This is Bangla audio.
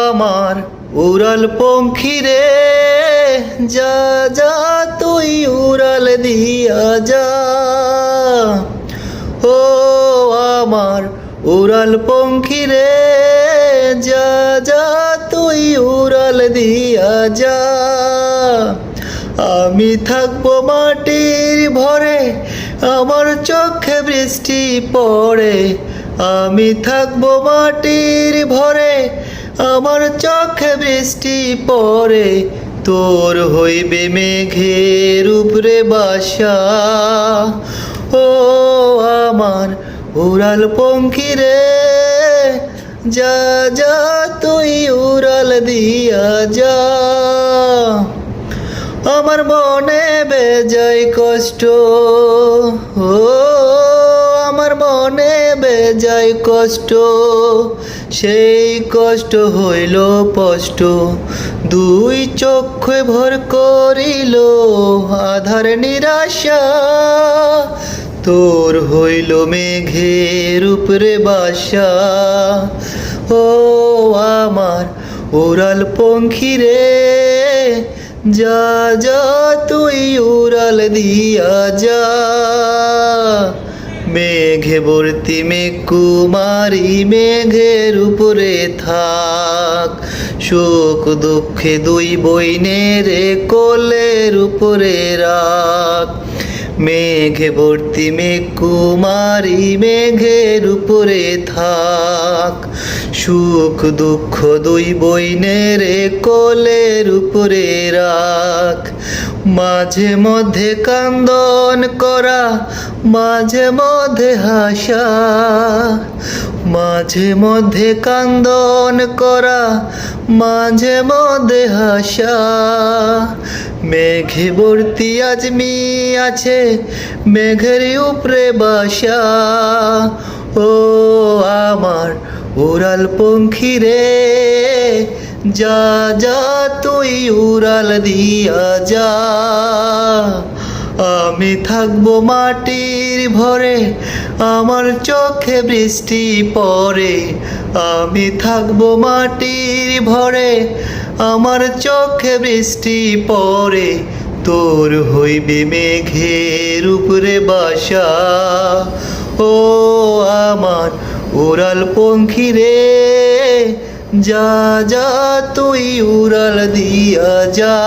আমার উড়াল পঙ্খী রে, যা যা তুই উড়াল দিয়া যা। ও আমার উড়াল পঙ্খী রে, যা যা তুই উড়াল দিয়া যা। আমি থাকবো মাটির ভরে, আমার চোখে বৃষ্টি পড়ে। আমি থাকবো মাটির ভরে, আমার চোখে বৃষ্টি পড়ে। তোর হইবে মেঘের উপরে বাসা। ও আমার উড়াল পঙ্খী রে, যা যা তুই উড়াল দিয়া যা। আমার মনে বেজায় কষ্ট, ও আমার মনে বেজায় কষ্ট। সেই কষ্ট হইল স্পষ্ট, দুই চক্ষে ভর করিল আধার নিরাশা। তোর হইল মেঘের উপরে বাসা। ও আমার উড়াল পঙ্খী রে, যা যা তুই উড়াল দিয়া যা। মেঘে ভর্তি মেঘ কুমারী, মেঘের উপরে থাক। সুখ দুঃখে দুই বইনের কোলের উপরে রাখ। মেঘে ভর্তি মেঘ কুমারী, মেঘের উপরে থাক। সুখ দুঃখ দুই বইনের কোলের উপরে রাখ। মাঝে মধ্যে কান্দন করা, মাঝে মধ্যে হাসা। মাঝে মধ্যে কান্দন করা, মাঝে মধ্যে হাসা। মেঘে ভর্তি আজমি আছে, মেঘের উপরে বাসা। ও আমার উড়াল পঙ্খী রে, যা যা তুই উড়াল দিয়া যা। আমি থাকবো মাটির ভরে, আমার চোখে বৃষ্টি পড়ে। আমি থাকবো মাটির ভরে, আমার চোখে বৃষ্টি পড়ে। তোর হইবে মেঘের উপরে বাসা। ও আমার উড়াল পঙ্খী রে, যা যা তুই উড়াল দিয়া যা।